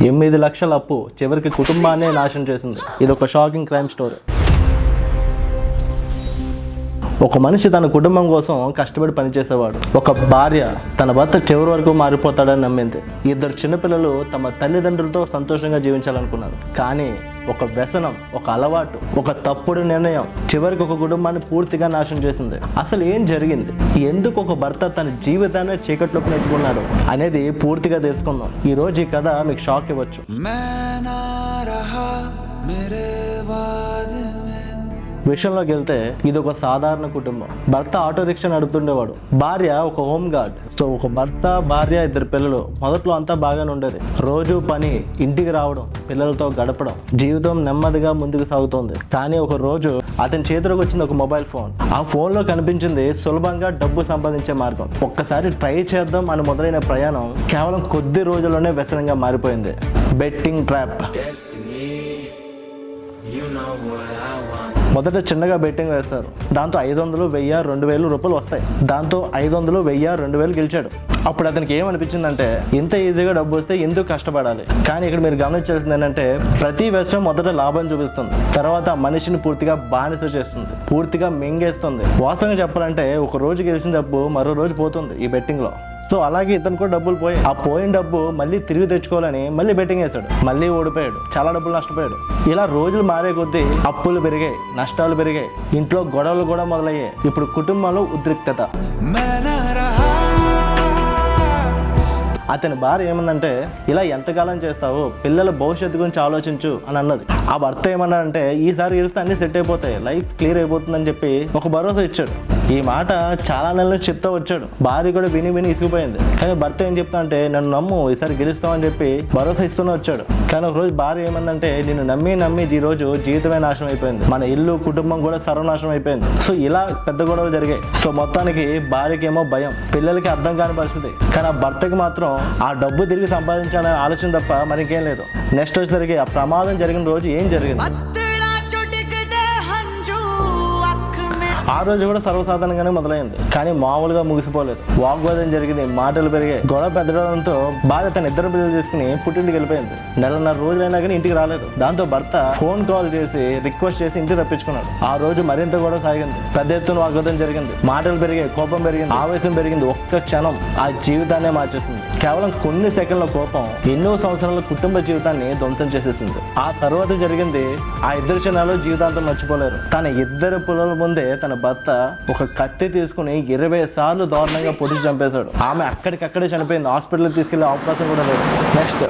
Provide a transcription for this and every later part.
8 లక్షల అప్పు చివరికి కుటుంబాన్నే నాశనం చేసింది. ఇది ఒక షాకింగ్ క్రైమ్ స్టోరీ. ఒక మనిషి తన కుటుంబం కోసం కష్టపడి పనిచేసేవాడు. ఒక భార్య తన భర్త చివరి వరకు మారిపోతాడని నమ్మింది. 2 చిన్నపిల్లలు తమ తల్లిదండ్రులతో సంతోషంగా జీవించాలనుకున్నారు. కానీ ఒక వ్యసనం, ఒక అలవాటు, ఒక తప్పుడు నిర్ణయం చివరికి ఒక కుటుంబాన్ని పూర్తిగా నాశనం చేసింది. అసలు ఏం జరిగింది? ఎందుకు ఒక భర్త తన జీవితాన్ని చీకట్లోకి నెట్టుకున్నాడు అనేది పూర్తిగా తెలుసుకుందాం. ఈ రోజు ఈ కథ మీకు షాక్ ఇవ్వచ్చు. విషయంలోకి వెళ్తే ఇది ఒక సాధారణ కుటుంబం. భర్త ఆటో రిక్షా నడుపుతుండేవాడు. భార్య ఒక హోమ్ గార్డ్. సో ఒక భర్త, భార్య, 2 పిల్లలు. మొదట్లో అంతా బాగానే ఉండేది. రోజు పని, ఇంటికి రావడం, పిల్లలతో గడపడం, జీవితం నెమ్మదిగా ముందుకు సాగుతోంది. కానీ ఒక రోజు అతని చేతిలోకి వచ్చింది ఒక మొబైల్ ఫోన్. ఆ ఫోన్ లో కనిపించింది సులభంగా డబ్బు సంపాదించే మార్గం. ఒక్కసారి ట్రై చేద్దాం అని మొదలైన ప్రయాణం కేవలం కొద్ది రోజుల్లోనే వ్యసనంగా మారిపోయింది. Betting trap. మొదట చిన్నగా బెట్టింగ్ వేస్తారు. దాంతో 500, 1000, 2000 రూపాయలు వస్తాయి. దాంతో 500, 1000, 2000 గెలిచాడు. అప్పుడు అతనికి ఏమనిపించిందంటే ఇంత ఈజీగా డబ్బు వస్తే ఎందుకు కష్టపడాలి? కానీ ఇక్కడ మీరు గమనించాల్సింది ఏంటంటే ప్రతి వ్యవసాయం మొదట లాభం చూపిస్తుంది, తర్వాత మనిషిని పూర్తిగా బానిస చేస్తుంది, పూర్తిగా మింగేస్తుంది. వాస్తవంగా చెప్పాలంటే ఒక రోజు గెలిచిన డబ్బు మరో రోజు పోతుంది ఈ బెట్టింగ్ లో. సో అలాగే ఇతను కూడా డబ్బులు పోయి ఆ పోయిన డబ్బు మళ్ళీ తిరిగి తెచ్చుకోవాలని మళ్ళీ బెట్టింగ్ వేశాడు. మళ్ళీ ఓడిపోయాడు, చాలా డబ్బులు నష్టపోయాడు. ఇలా రోజులు మారే కొద్దీ అప్పులు పెరిగాయి, నష్టాలు పెరిగాయి, ఇంట్లో గొడవలు కూడా మొదలయ్యాయి. ఇప్పుడు కుటుంబంలో ఉద్రిక్తత. అతని భార్య ఏమందంటే ఇలా ఎంతకాలం చేస్తావు, పిల్లల భవిష్యత్తు గురించి ఆలోచించు అని అన్నది. ఆ భర్త ఏమన్నాడంటే ఈసారి గెలిస్తే అన్ని సెట్ అయిపోతాయి, లైఫ్ క్లియర్ అయిపోతుందని చెప్పి ఒక భరోసా ఇచ్చాడు. ఈ మాట చాలా నెలలు చెప్తా వచ్చాడు. భార్య కూడా విని విని ఇసిగిపోయింది. కానీ భర్త ఏం చెప్తా అంటే నన్ను నమ్ము, ఈసారి గెలుస్తామని చెప్పి భరోసా ఇస్తూనే వచ్చాడు. కానీ ఒక రోజు భార్య ఏమందంటే నిన్ను నమ్మి ఈ రోజు జీవితమే నాశనం అయిపోయింది, మన ఇల్లు కుటుంబం కూడా సర్వనాశనం అయిపోయింది. సో ఇలా పెద్ద గొడవలు జరిగాయి. సో మొత్తానికి భార్యకేమో భయం, పిల్లలకి అర్థం కాని పరిస్థితి. కానీ ఆ భర్తకి మాత్రం ఆ డబ్బు తిరిగి సంపాదించాలనే ఆలోచన తప్ప మరికేం లేదు. నెక్స్ట్ వచ్చేసరికి ఆ ప్రమాదం జరిగిన రోజు ఏం జరిగింది? ఆ రోజు కూడా సర్వసాధారణంగానే మొదలైంది. కానీ మామూలుగా ముగిసిపోలేదు. వాగ్వాదం జరిగింది, మాటలు పెరిగాయి. గొడవ పెద్దడంతో భార్య తన 2 పిల్లలు తీసుకుని పుట్టింటికి వెళ్ళిపోయింది. 1.5 రోజులైనా కానీ ఇంటికి రాలేదు. దాంతో భర్త ఫోన్ కాల్ చేసి రిక్వెస్ట్ చేసి ఇంటికి రప్పించుకున్నాడు. ఆ రోజు మరింత గొడవ సాగింది. పెద్ద ఎత్తున వాగ్వాదం జరిగింది, మాటలు పెరిగాయి, కోపం పెరిగింది, ఆవేశం పెరిగింది. ఒక్క క్షణం ఆ జీవితాన్నే మార్చేసింది. కేవలం కొన్ని సెకండ్ల కోపం ఎన్నో సంవత్సరాల కుటుంబ జీవితాన్ని ధ్వంసం చేసేసింది. ఆ తర్వాత జరిగింది ఆ 2 క్షణాలు జీవితాంతం మర్చిపోలేరు. తన 2 పిల్లల ముందే తన భర్త ఒక కత్తి తీసుకుని 20 సార్లు దారుణంగా పొడిచి చంపేశాడు. ఆమె అక్కడికక్కడే చనిపోయింది. హాస్పిటల్కి తీసుకెళ్లే అవకాశం కూడా లేదు. నెక్స్ట్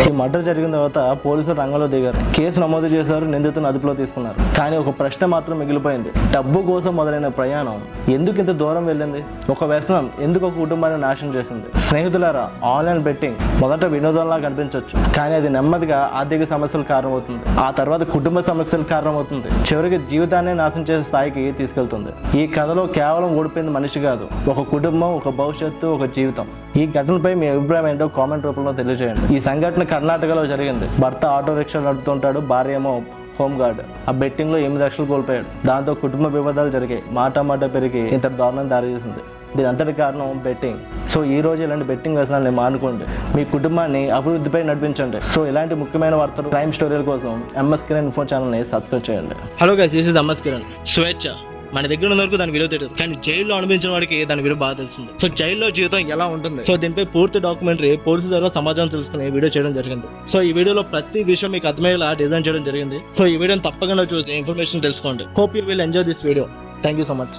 ఈ మర్డర్ జరిగిన తర్వాత పోలీసులు రంగంలో దిగారు. కేసు నమోదు చేశారు, నిందితులను అదుపులో తీసుకున్నారు. కానీ ఒక ప్రశ్న మాత్రం మిగిలిపోయింది. డబ్బు కోసం మొదలైన ప్రయాణం ఎందుకు ఇంత దూరం వెళ్ళింది? ఒక వ్యసనం ఎందుకు ఒక కుటుంబాన్ని నాశనం చేసింది? స్నేహితులారా, ఆన్లైన్ బెట్టింగ్ మొదట వినోదంలా కనిపించవచ్చు, కానీ అది నెమ్మదిగా ఆర్థిక సమస్యలు కారణమవుతుంది. ఆ తర్వాత కుటుంబ సమస్యలు కారణమవుతుంది. చివరికి జీవితాన్ని నాశనం చేసే స్థాయికి తీసుకెళ్తుంది. ఈ కథలో కేవలం ఓడిపోయింది మనిషి కాదు, ఒక కుటుంబం, ఒక భవిష్యత్తు, ఒక జీవితం. ఈ ఘటనపై మీ అభిప్రాయం ఏంటో కామెంట్ రూపంలో తెలియజేయండి. ఈ సంఘటన కర్ణాటకలో జరిగింది. భర్త ఆటో రిక్షా నడుపుతుంటాడు, భార్య ఏమో హోమ్ గార్డ్. ఆ బెట్టింగ్ లో 8 లక్షలు కోల్పోయాడు. దాంతో కుటుంబ వివాదాలు జరిగాయి, మాట పెరిగి ఇంత దారుణం దారితీసింది. దీని అంతటి కారణం బెట్టింగ్. సో ఈ రోజు ఇలాంటి బెట్టింగ్ వ్యసనాన్ని మానుకోండి, మీ కుటుంబాన్ని అభివృద్ధిపై నడిపించండి. సో ఇలాంటి ముఖ్యమైన వార్తలు, క్రైమ్ స్టోరీల కోసం MS Kiran Info ఛానల్ని సబ్స్క్రైబ్ చేయండి. Hello guys, this is MS Kiran. స్వేచ్ఛ మన దగ్గర ఉన్న వరకు దాని విలువ తెలియదు, కానీ జైల్లో అనిపించిన వాడికి దాని విలువ బాగా తెలుస్తుంది. సో జైల్లో జీవితం ఎలా ఉంటుంది, సో దీనిపై పూర్తి డాక్యుమెంటరీ పోలీసు ద్వారా సమాచారం తెలుసుకుని వీడియో చేయడం జరిగింది. సో ఈ వీడియోలో ప్రతి విషయం మీకు అర్థమయ్యేలా డిజైన్ చేయడం జరిగింది. సో ఈ వీడియోని తప్పకుండా చూసి ఇన్ఫర్మేషన్ తెలుసుకోండి. Hope you will enjoy this video. Thank you so much.